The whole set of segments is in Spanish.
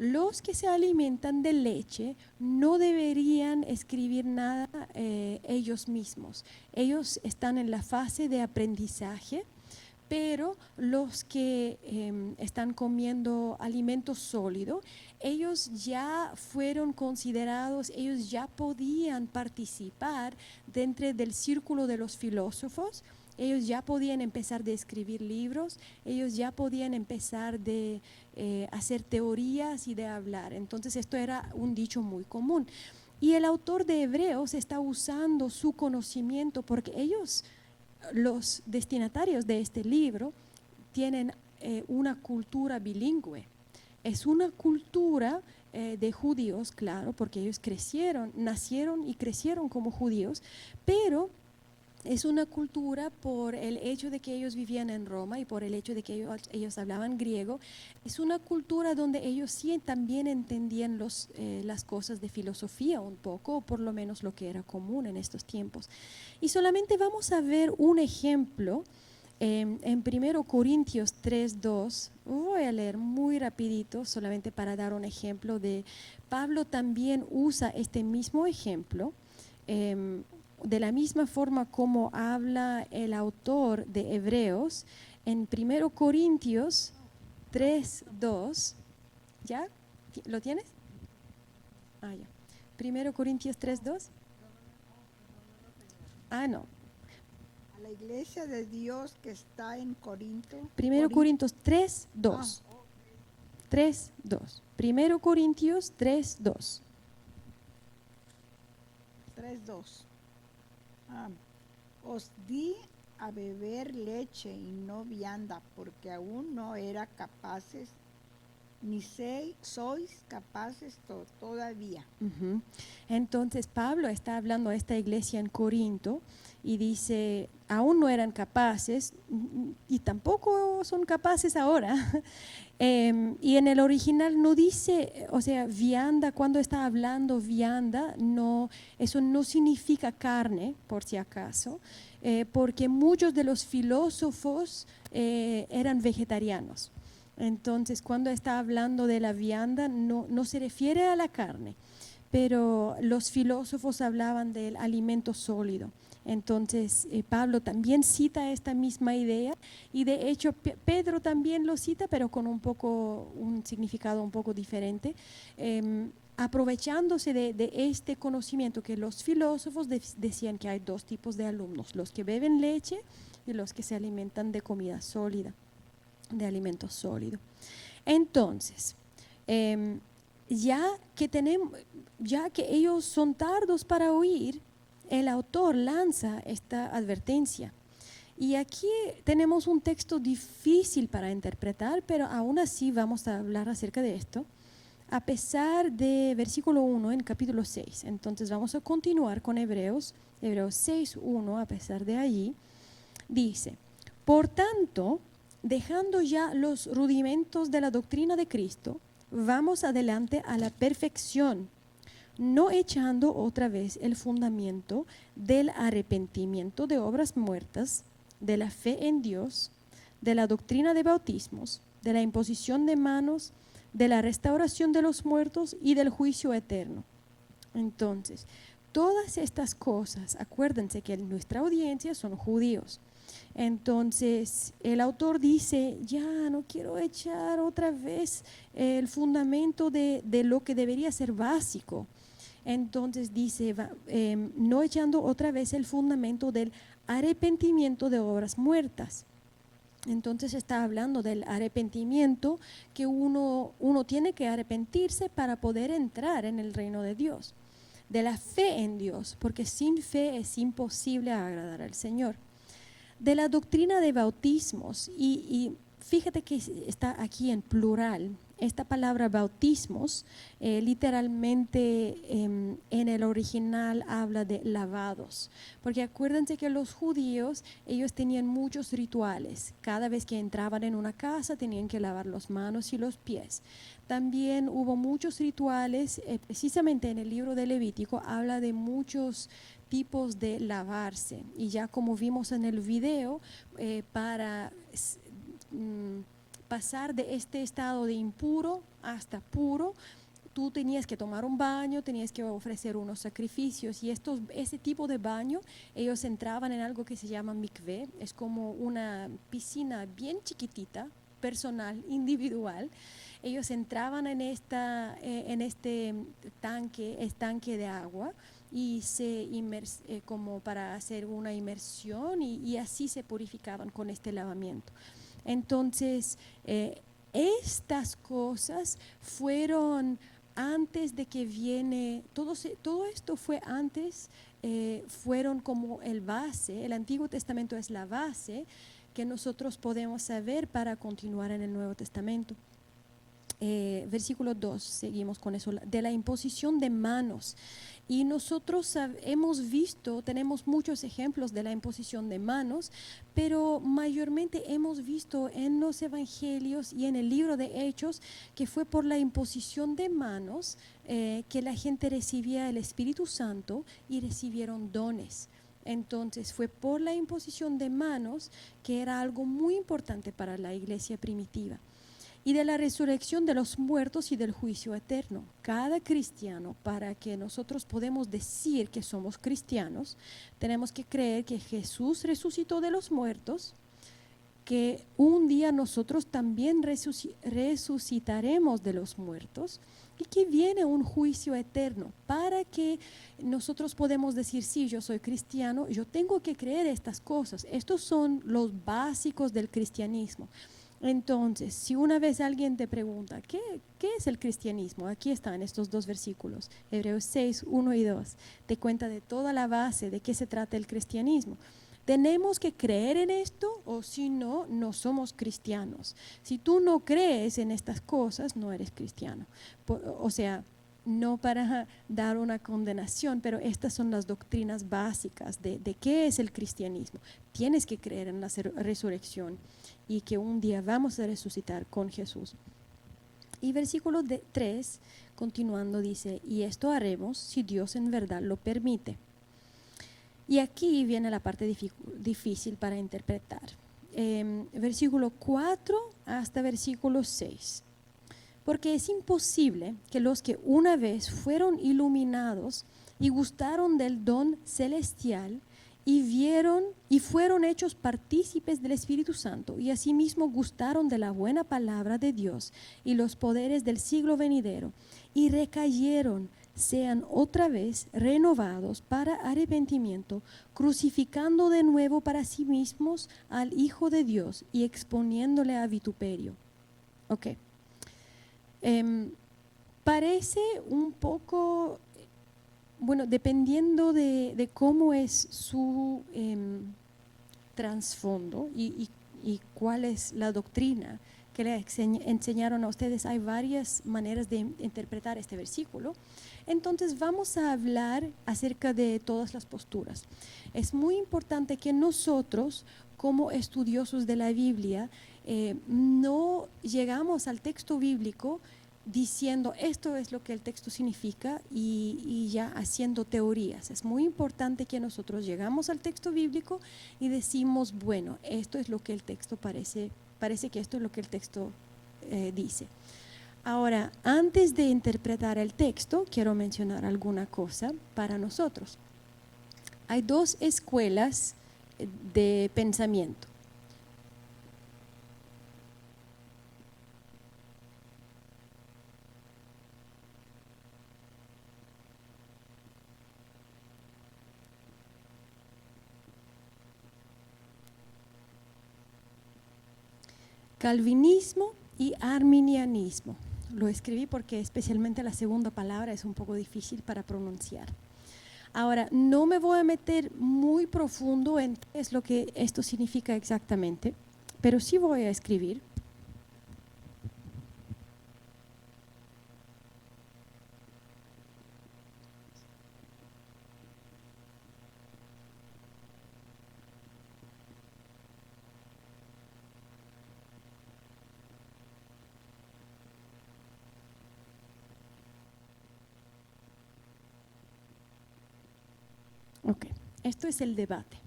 los que se alimentan de leche no deberían escribir nada ellos mismos. Ellos están en la fase de aprendizaje, pero los que están comiendo alimento sólido, ellos ya fueron considerados, ellos ya podían participar dentro del círculo de los filósofos, ellos ya podían empezar de escribir libros, ellos ya podían empezar de hacer teorías y de hablar. Entonces esto era un dicho muy común. Y el autor de Hebreos está usando su conocimiento porque ellos, los destinatarios de este libro, tienen una cultura bilingüe. Es una cultura de judíos, claro, porque ellos nacieron y crecieron como judíos, pero es una cultura por el hecho de que ellos vivían en Roma y por el hecho de que ellos hablaban griego. Es una cultura donde ellos sí también entendían las cosas de filosofía un poco, o por lo menos lo que era común en estos tiempos. Y solamente vamos a ver un ejemplo en 1 Corintios 3:2. Voy a leer muy rapidito solamente para dar un ejemplo de Pablo. También usa este mismo ejemplo de la misma forma como habla el autor de Hebreos en 1 Corintios 3:2. ¿Ya? ¿Lo tienes? Ah, ya. 1 Corintios 3:2. Ah, no. A la iglesia de Dios que está en Corinto. 1 Corintios 3:2. 3:2. 1 Corintios 3:2. 3:2. Os di a beber leche y no vianda, porque aún no era capaces, ni sois capaces todavía. Entonces Pablo está hablando a esta iglesia en Corinto y dice, aún no eran capaces y tampoco son capaces ahora. Y en el original no dice, o sea, vianda, cuando está hablando vianda, no, eso no significa carne, por si acaso, porque muchos de los filósofos eran vegetarianos. Entonces, cuando está hablando de la vianda, no se refiere a la carne, pero los filósofos hablaban del alimento sólido. Entonces, Pablo también cita esta misma idea y de hecho Pedro también lo cita, pero con un significado un poco diferente, aprovechándose de este conocimiento que los filósofos decían que hay dos tipos de alumnos, los que beben leche y los que se alimentan de comida sólida, de alimento sólido. Entonces, ya que ellos son tardos para oír, el autor lanza esta advertencia. Y aquí tenemos un texto difícil para interpretar, pero aún así vamos a hablar acerca de esto, a pesar de versículo 1 en capítulo 6. Entonces vamos a continuar con Hebreos 6:1, a pesar de allí. Dice, por tanto, dejando ya los rudimentos de la doctrina de Cristo, vamos adelante a la perfección, no echando otra vez el fundamento del arrepentimiento de obras muertas, de la fe en Dios, de la doctrina de bautismos, de la imposición de manos, de la restauración de los muertos y del juicio eterno. Entonces, todas estas cosas, acuérdense que nuestra audiencia son judíos. Entonces el autor dice, ya no quiero echar otra vez el fundamento de lo que debería ser básico. Entonces dice, no echando otra vez el fundamento del arrepentimiento de obras muertas. Entonces está hablando del arrepentimiento, que uno tiene que arrepentirse para poder entrar en el reino de Dios. De la fe en Dios, porque sin fe es imposible agradar al Señor. De la doctrina de bautismos, y fíjate que está aquí en plural. Esta palabra bautismos literalmente en el original habla de lavados, porque acuérdense que los judíos, ellos tenían muchos rituales. Cada vez que entraban en una casa tenían que lavar las manos y los pies. También hubo muchos rituales, precisamente en el libro de Levítico habla de muchos tipos de lavarse, y ya como vimos en el video, para pasar de este estado de impuro hasta puro, tú tenías que tomar un baño, tenías que ofrecer unos sacrificios, y ese tipo de baño, ellos entraban en algo que se llama mikvé, es como una piscina bien chiquitita, personal, individual. Ellos entraban en este estanque de agua y como para hacer una inmersión, y así se purificaban con este lavamiento. Entonces, estas cosas fueron antes de que viene, todo esto fue antes, fueron como el base, el Antiguo Testamento es la base que nosotros podemos saber para continuar en el Nuevo Testamento. Versículo 2, seguimos con eso, de la imposición de manos. Y nosotros hemos visto, tenemos muchos ejemplos de la imposición de manos, pero mayormente hemos visto en los evangelios y en el libro de Hechos que fue por la imposición de manos que la gente recibía el Espíritu Santo y recibieron dones. Entonces fue por la imposición de manos, que era algo muy importante para la iglesia primitiva. Y de la resurrección de los muertos y del juicio eterno. Cada cristiano, para que nosotros podamos decir que somos cristianos, tenemos que creer que Jesús resucitó de los muertos, que un día nosotros también resucitaremos de los muertos, y que viene un juicio eterno. Para que nosotros podamos decir, sí, yo soy cristiano, yo tengo que creer estas cosas. Estos son los básicos del cristianismo. Entonces, si una vez alguien te pregunta, ¿qué es el cristianismo? Aquí están estos dos versículos, Hebreos 6, 1 y 2, te cuenta de toda la base de qué se trata el cristianismo. Tenemos que creer en esto, o si no, no somos cristianos. Si tú no crees en estas cosas, no eres cristiano. O sea, no para dar una condenación, pero estas son las doctrinas básicas de qué es el cristianismo. Tienes que creer en la resurrección y que un día vamos a resucitar con Jesús. Y versículo 3, continuando, dice, y esto haremos si Dios en verdad lo permite. Y aquí viene la parte difícil para interpretar. Versículo 4 hasta versículo 6. Porque es imposible que los que una vez fueron iluminados y gustaron del don celestial y fueron hechos partícipes del Espíritu Santo, y asimismo gustaron de la buena palabra de Dios y los poderes del siglo venidero, y recayeron, sean otra vez renovados para arrepentimiento, crucificando de nuevo para sí mismos al Hijo de Dios y exponiéndole a vituperio. Ok. Parece un poco, bueno, dependiendo de cómo es su trasfondo y cuál es la doctrina que le enseñaron a ustedes, hay varias maneras de interpretar este versículo. Entonces vamos a hablar acerca de todas las posturas. Es muy importante que nosotros, como estudiosos de la Biblia, no llegamos al texto bíblico diciendo esto es lo que el texto significa y ya haciendo teorías. Es muy importante que nosotros llegamos al texto bíblico y decimos, bueno, esto es lo que el texto parece que esto es lo que el texto dice. Ahora, antes de interpretar el texto, quiero mencionar alguna cosa para nosotros. Hay dos escuelas de pensamiento. Calvinismo y arminianismo. Lo escribí porque especialmente la segunda palabra es un poco difícil para pronunciar. Ahora, no me voy a meter muy profundo en qué es lo que esto significa exactamente, pero sí voy a escribir. Ok, esto es el debate.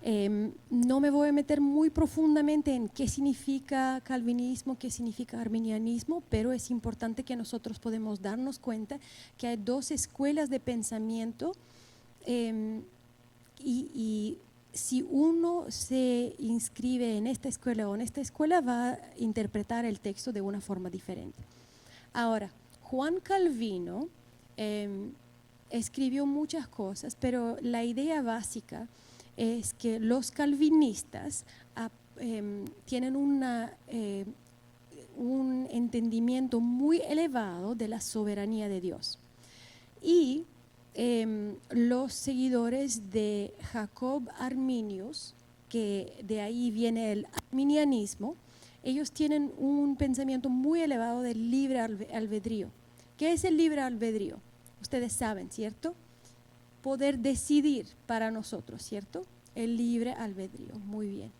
No me voy a meter muy profundamente en qué significa calvinismo, qué significa arminianismo, pero es importante que nosotros podemos darnos cuenta que hay dos escuelas de pensamiento y si uno se inscribe en esta escuela o en esta escuela va a interpretar el texto de una forma diferente. Ahora, Juan Calvino escribió muchas cosas, pero la idea básica es que los calvinistas tienen un entendimiento muy elevado de la soberanía de Dios. Y los seguidores de Jacob Arminius, que de ahí viene el arminianismo, ellos tienen un pensamiento muy elevado del libre albedrío. ¿Qué es el libre albedrío? Ustedes saben, ¿cierto? Poder decidir para nosotros, ¿cierto? El libre albedrío, muy bien.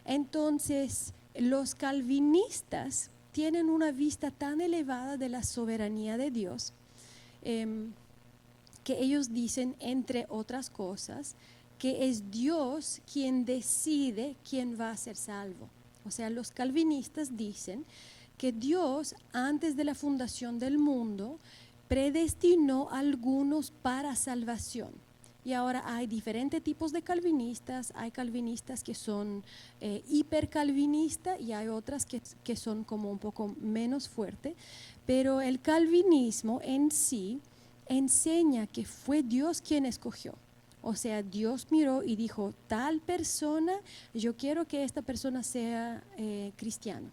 Entonces, los calvinistas tienen una vista tan elevada de la soberanía de Dios que ellos dicen, entre otras cosas, que es Dios quien decide quién va a ser salvo. O sea, los calvinistas dicen que Dios, antes de la fundación del mundo, predestinó a algunos para salvación. Y ahora hay diferentes tipos de calvinistas. Hay calvinistas que son hipercalvinistas y hay otras que son como un poco menos fuertes. Pero el calvinismo en sí enseña que fue Dios quien escogió. O sea, Dios miró y dijo, tal persona, yo quiero que esta persona sea cristiana.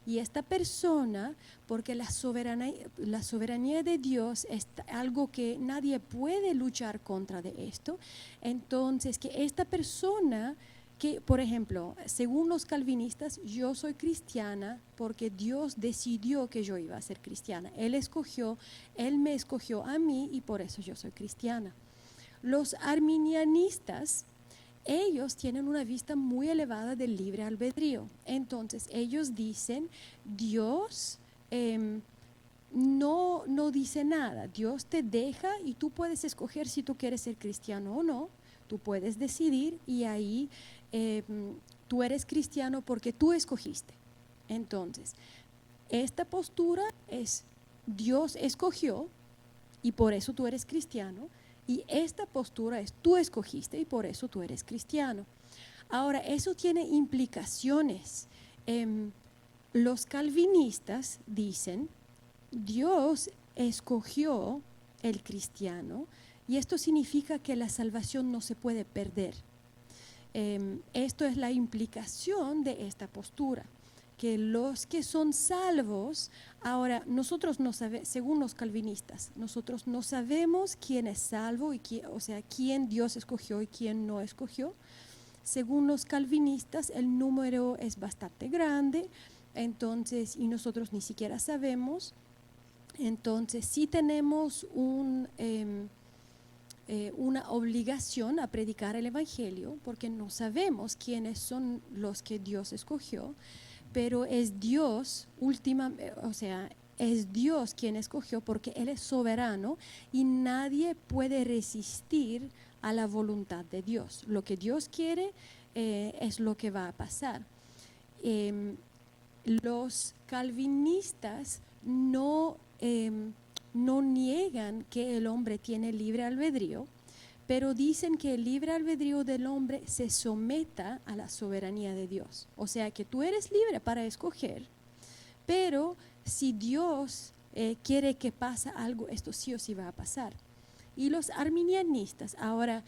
Y esta persona, porque la soberanía de Dios es algo que nadie puede luchar contra de esto, entonces que esta persona, que por ejemplo, según los calvinistas, yo soy cristiana porque Dios decidió que yo iba a ser cristiana. Él me escogió a mí y por eso yo soy cristiana. Los arminianistas, ellos tienen una vista muy elevada del libre albedrío. Entonces, ellos dicen, Dios no dice nada. Dios te deja y tú puedes escoger si tú quieres ser cristiano o no. Tú puedes decidir y ahí tú eres cristiano porque tú escogiste. Entonces, esta postura es Dios escogió y por eso tú eres cristiano. Y esta postura es tú escogiste y por eso tú eres cristiano. Ahora, eso tiene implicaciones. Los calvinistas dicen, Dios escogió el cristiano y esto significa que la salvación no se puede perder. Esto es la implicación de esta postura, que los que son salvos, ahora nosotros no sabemos, según los calvinistas, nosotros no sabemos quién es salvo, o sea, quién Dios escogió y quién no escogió. Según los calvinistas, el número es bastante grande, entonces, y nosotros ni siquiera sabemos. Entonces, sí tenemos una obligación a predicar el evangelio, porque no sabemos quiénes son los que Dios escogió. Pero es Dios es Dios quien escogió porque Él es soberano y nadie puede resistir a la voluntad de Dios. Lo que Dios quiere es lo que va a pasar. Los calvinistas no niegan que el hombre tiene libre albedrío, pero dicen que el libre albedrío del hombre se someta a la soberanía de Dios. O sea que tú eres libre para escoger, pero si Dios quiere que pase algo, esto sí o sí va a pasar. Y los arminianistas, ahora,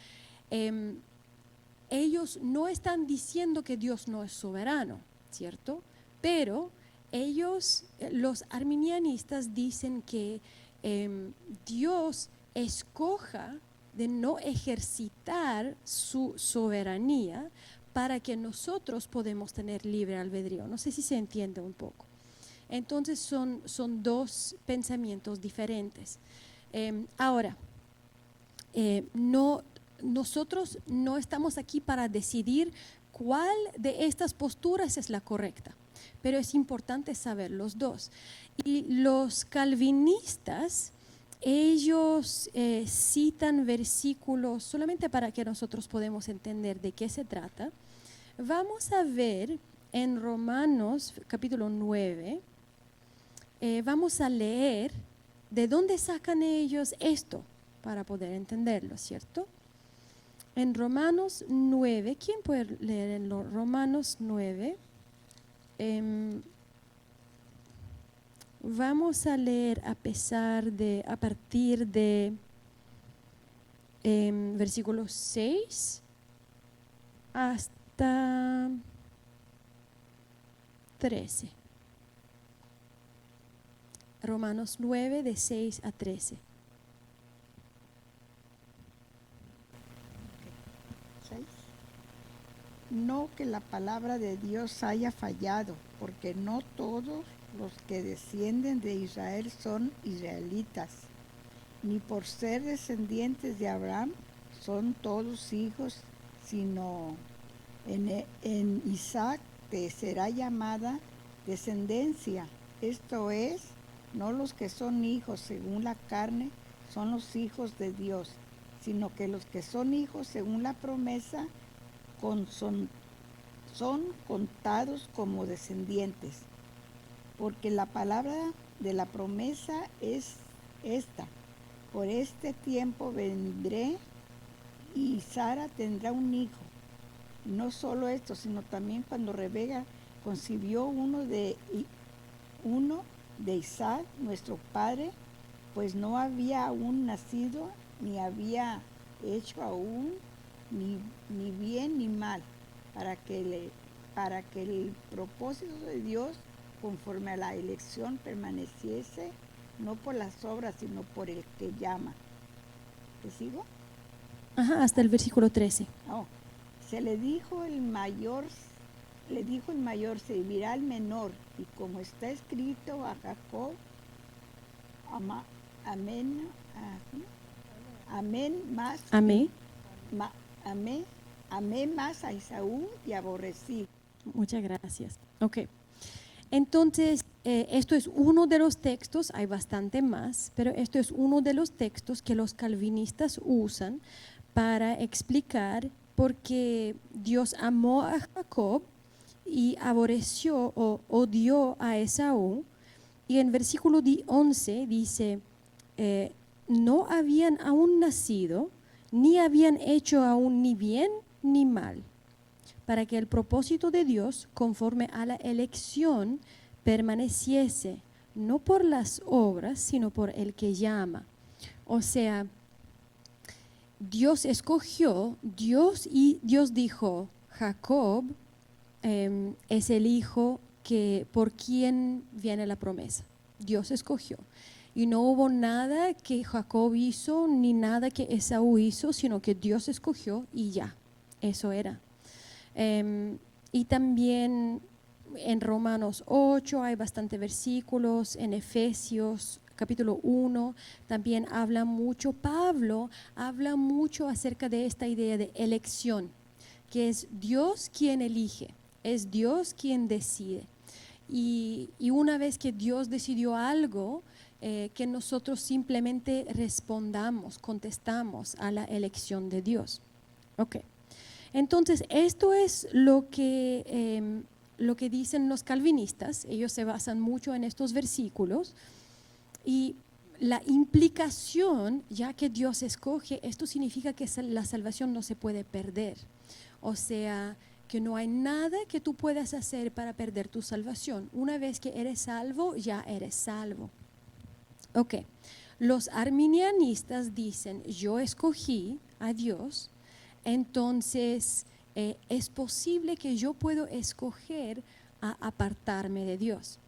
ellos no están diciendo que Dios no es soberano, ¿cierto? Pero ellos, los arminianistas, dicen que Dios escoja de no ejercitar su soberanía para que nosotros podemos tener libre albedrío. No sé si se entiende un poco. Entonces son dos pensamientos diferentes. Ahora, nosotros no estamos aquí para decidir cuál de estas posturas es la correcta, pero es importante saber los dos. Y los calvinistas ellos citan versículos solamente para que nosotros podamos entender de qué se trata. Vamos a ver en Romanos capítulo 9, vamos a leer de dónde sacan ellos esto para poder entenderlo, ¿cierto? En Romanos 9, ¿quién puede leer en Romanos 9? Vamos a leer a partir de versículo 6 hasta 13. Romanos 9 de 6 a 13. 6. No que la palabra de Dios haya fallado, porque no todos los que descienden de Israel son israelitas, ni por ser descendientes de Abraham son todos hijos, sino en Isaac te será llamada descendencia. Esto es, no los que son hijos según la carne son los hijos de Dios, sino que los que son hijos según la promesa son contados como descendientes. Porque la palabra de la promesa es esta: por este tiempo vendré y Sara tendrá un hijo. No solo esto, sino también cuando Rebeca concibió uno de Isaac, nuestro padre, pues no había aún nacido, ni había hecho aún ni bien ni mal, para que el propósito de Dios conforme a la elección permaneciese, no por las obras, sino por el que llama. ¿Te sigo? Ajá, hasta el versículo 13. No. Le dijo el mayor, servirá al menor, y como está escrito a Jacob, amé más a Esaú y aborrecí. Muchas gracias. Ok. Entonces, esto es uno de los textos, hay bastante más, pero esto es uno de los textos que los calvinistas usan para explicar por qué Dios amó a Jacob y aborreció o odió a Esaú. Y en versículo 11 dice, no habían aún nacido, ni habían hecho aún ni bien ni mal, para que el propósito de Dios, conforme a la elección, permaneciese, no por las obras, sino por el que llama. O sea, Dios escogió, Dios dijo, Jacob es el hijo por quien viene la promesa. Dios escogió. Y no hubo nada que Jacob hizo, ni nada que Esaú hizo, sino que Dios escogió y ya, eso era. Y también en Romanos 8 hay bastantes versículos, en Efesios capítulo 1 también habla mucho, Pablo habla mucho acerca de esta idea de elección, que es Dios quien elige, es Dios quien decide. Y una vez que Dios decidió algo, que nosotros simplemente respondamos, contestamos a la elección de Dios. Ok. Entonces, esto es lo que dicen los calvinistas. Ellos se basan mucho en estos versículos. Y la implicación, ya que Dios escoge, esto significa que la salvación no se puede perder. O sea, que no hay nada que tú puedas hacer para perder tu salvación. Una vez que eres salvo, ya eres salvo. Ok. Los arminianistas dicen, yo escogí a Dios, entonces es posible que yo puedo escoger a apartarme de Dios.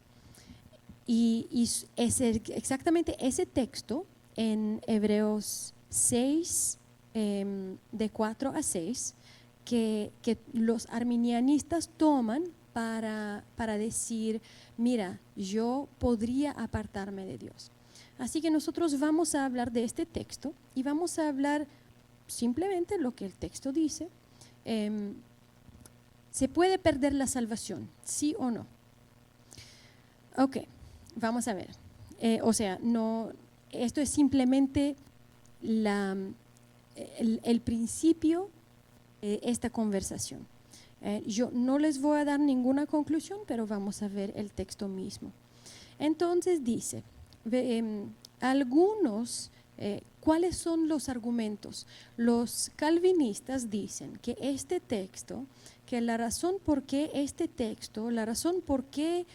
Y es exactamente ese texto en Hebreos 6, de 4 a 6, que los arminianistas toman para decir, mira, yo podría apartarme de Dios. Así que nosotros vamos a hablar de este texto y vamos a hablar simplemente lo que el texto dice. ¿Se puede perder la salvación? ¿Sí o no? Ok, vamos a ver. O sea, no, esto es simplemente el principio de esta conversación. Yo no les voy a dar ninguna conclusión, pero vamos a ver el texto mismo. Entonces dice, ¿cuáles son los argumentos? Los calvinistas dicen que este texto, que la razón por qué este texto, la razón por qué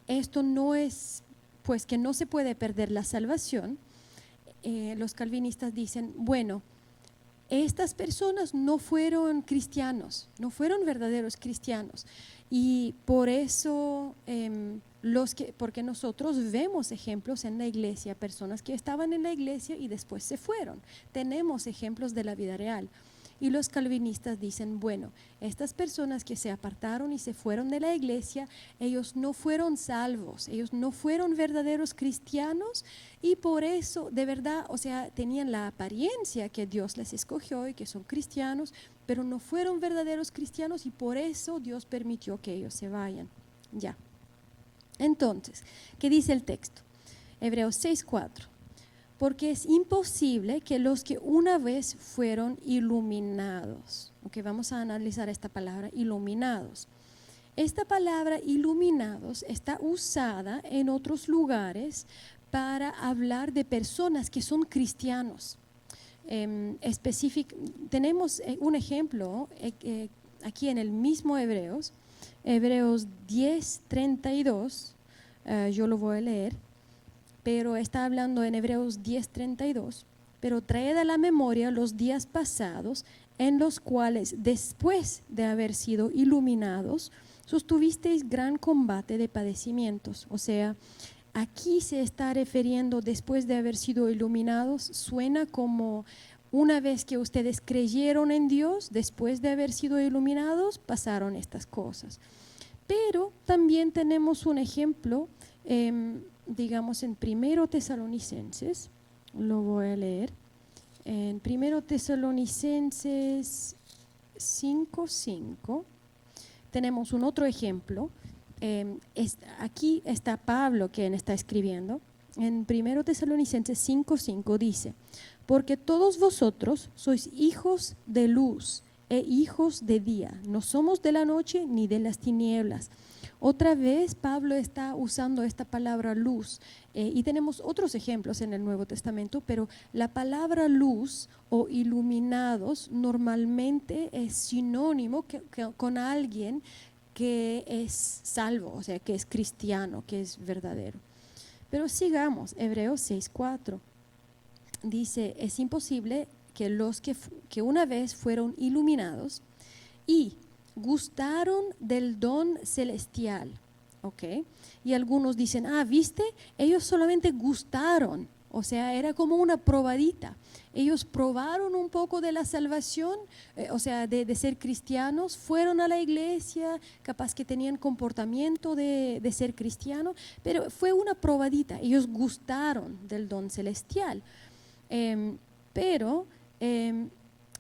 esto no es, pues que no se puede perder la salvación, los calvinistas dicen, bueno, estas personas no fueron cristianos, no fueron verdaderos cristianos, y por eso porque nosotros vemos ejemplos en la iglesia, personas que estaban en la iglesia y después se fueron. Tenemos ejemplos de la vida real. Y los calvinistas dicen, bueno, estas personas que se apartaron y se fueron de la iglesia, ellos no fueron salvos, ellos no fueron verdaderos cristianos, y por eso, de verdad, o sea, tenían la apariencia que Dios les escogió y que son cristianos, pero no fueron verdaderos cristianos, y por eso Dios permitió que ellos se vayan. Ya. Entonces, ¿qué dice el texto? Hebreos 6:4. Porque es imposible que los que una vez fueron iluminados, ok, vamos a analizar esta palabra, iluminados. Esta palabra iluminados está usada en otros lugares para hablar de personas que son cristianos. Tenemos un ejemplo aquí en el mismo Hebreos 10:32, yo lo voy a leer. Pero está hablando en Hebreos 10:32, pero traed a la memoria los días pasados en los cuales, después de haber sido iluminados, sostuvisteis gran combate de padecimientos. O sea, aquí se está refiriendo después de haber sido iluminados, suena como una vez que ustedes creyeron en Dios, después de haber sido iluminados, pasaron estas cosas. Pero también tenemos un ejemplo, digamos en 1 Tesalonicenses, lo voy a leer, en 1 Tesalonicenses 5:5, tenemos un otro ejemplo. Aquí está Pablo quien está escribiendo. En 1 Tesalonicenses 5:5 dice, porque todos vosotros sois hijos de luz e hijos de día, no somos de la noche ni de las tinieblas. Otra vez Pablo está usando esta palabra luz, y tenemos otros ejemplos en el Nuevo Testamento, pero la palabra luz o iluminados normalmente es sinónimo con alguien que es salvo, o sea, que es cristiano, que es verdadero. Pero sigamos, Hebreos 6:4 dice, es imposible que los que una vez fueron iluminados y gustaron del don celestial, ¿ok? Y algunos dicen, ¿viste? Ellos solamente gustaron, o sea, era como una probadita. Ellos probaron un poco de la salvación, o sea, de ser cristianos, fueron a la iglesia, capaz que tenían comportamiento de ser cristiano, pero fue una probadita. Ellos gustaron del don celestial. Pero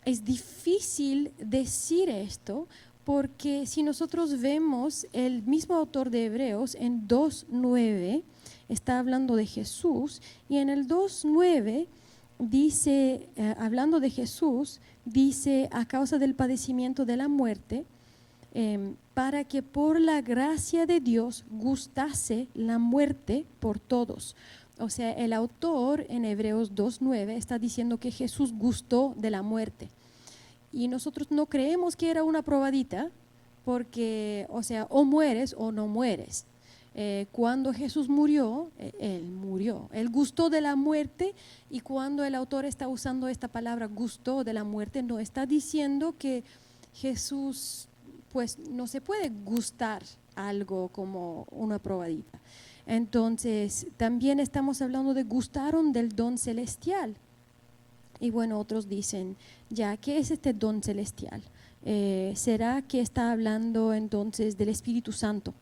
es difícil decir esto, porque si nosotros vemos el mismo autor de Hebreos en 2:9, está hablando de Jesús, y en el 2:9 dice, hablando de Jesús, dice, a causa del padecimiento de la muerte, para que por la gracia de Dios gustase la muerte por todos. O sea, el autor en Hebreos 2:9 está diciendo que Jesús gustó de la muerte. Y nosotros no creemos que era una probadita, porque, o sea, o mueres o no mueres. Cuando Jesús murió, Él murió. Él gustó de la muerte, y cuando el autor está usando esta palabra gustó de la muerte, no está diciendo que Jesús, pues no se puede gustar algo como una probadita. Entonces, también estamos hablando de gustaron del don celestial. Y bueno, otros dicen, ya, ¿qué es este don celestial? ¿Será que está hablando entonces del Espíritu Santo?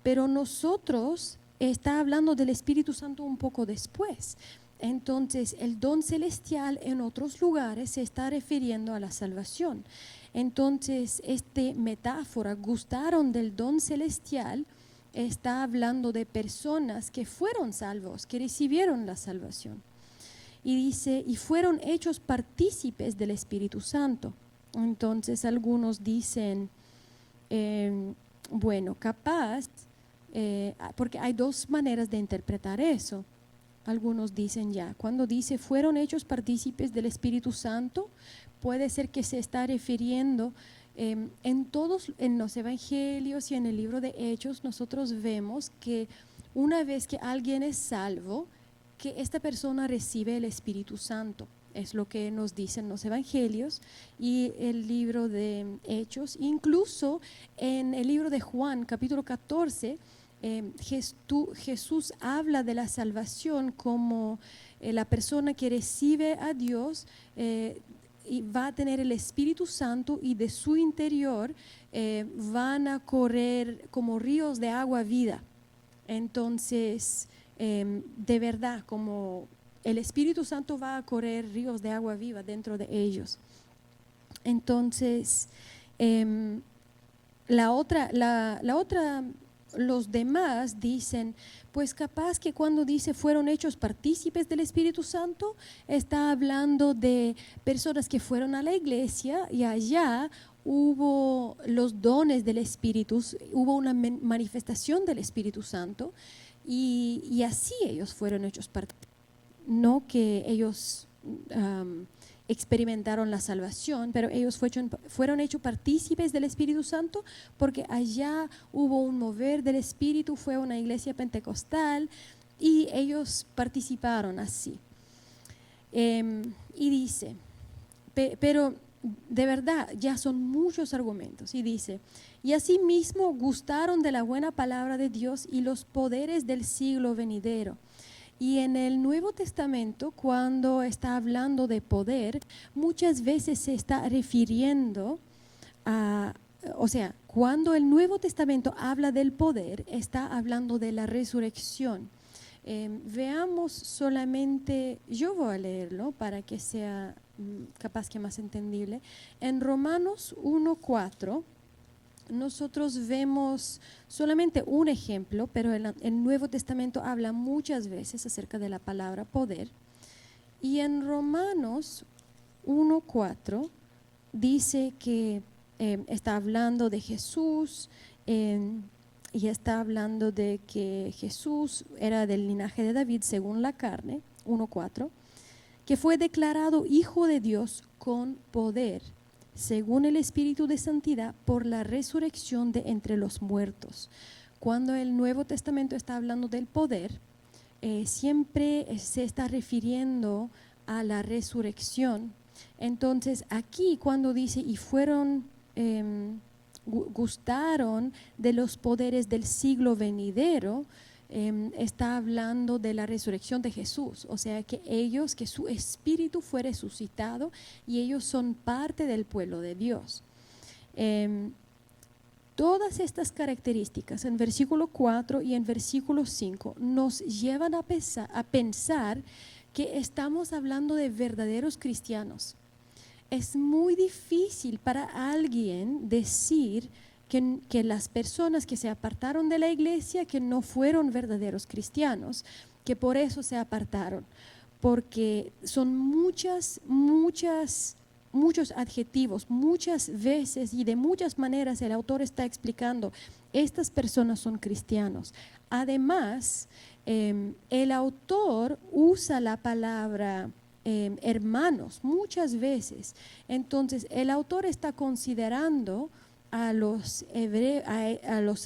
Pero nosotros está hablando del Espíritu Santo un poco después. Entonces, el don celestial en otros lugares se está refiriendo a la salvación. Entonces, esta metáfora, gustaron del don celestial, está hablando de personas que fueron salvos, que recibieron la salvación. Y dice, y fueron hechos partícipes del Espíritu Santo. Entonces algunos dicen, bueno, capaz, porque hay dos maneras de interpretar eso. Algunos dicen ya, cuando dice fueron hechos partícipes del Espíritu Santo, puede ser que se está refiriendo en los evangelios y en el libro de Hechos. Nosotros vemos que una vez que alguien es salvo, que esta persona recibe el Espíritu Santo. Es lo que nos dicen los evangelios y el libro de Hechos. Incluso en el libro de Juan, capítulo 14, Jesús habla de la salvación como la persona que recibe a Dios y va a tener el Espíritu Santo, y de su interior van a correr como ríos de agua vida. Entonces, de verdad, como el Espíritu Santo va a correr ríos de agua viva dentro de ellos. Entonces, los demás dicen, pues capaz que cuando dice fueron hechos partícipes del Espíritu Santo, está hablando de personas que fueron a la iglesia y allá hubo los dones del Espíritu, hubo una manifestación del Espíritu Santo, y así ellos fueron hechos partícipes, no que ellos experimentaron la salvación, pero ellos fueron hechos partícipes del Espíritu Santo porque allá hubo un mover del Espíritu, fue una iglesia pentecostal y ellos participaron así. Y dice, pero de verdad ya son muchos argumentos, y dice, y asimismo gustaron de la buena palabra de Dios y los poderes del siglo venidero. Y en el Nuevo Testamento, cuando está hablando de poder, muchas veces se está refiriendo a, o sea, cuando el Nuevo Testamento habla del poder, está hablando de la resurrección. Veamos solamente, yo voy a leerlo para que sea capaz que más entendible. En Romanos 1:4, nosotros vemos solamente un ejemplo, pero el Nuevo Testamento habla muchas veces acerca de la palabra poder. Y en Romanos 1:4 dice que está hablando de Jesús y está hablando de que Jesús era del linaje de David según la carne, 1:4, que fue declarado Hijo de Dios con poder, según el Espíritu de Santidad, por la resurrección de entre los muertos. Cuando el Nuevo Testamento está hablando del poder, siempre se está refiriendo a la resurrección. Entonces, aquí cuando dice, y fueron, gustaron de los poderes del siglo venidero, está hablando de la resurrección de Jesús, o sea que su espíritu fue resucitado y ellos son parte del pueblo de Dios. Todas estas características en versículo 4 y en versículo 5 nos llevan a pensar que estamos hablando de verdaderos cristianos. Es muy difícil para alguien decir que las personas que se apartaron de la iglesia, que no fueron verdaderos cristianos, que por eso se apartaron, porque son muchos adjetivos, muchas veces y de muchas maneras el autor está explicando, estas personas son cristianos. Además, el autor usa la palabra hermanos muchas veces. Entonces, el autor está considerando a los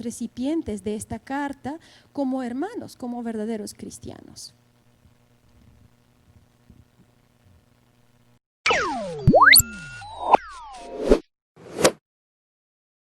recipientes de esta carta como hermanos, como verdaderos cristianos.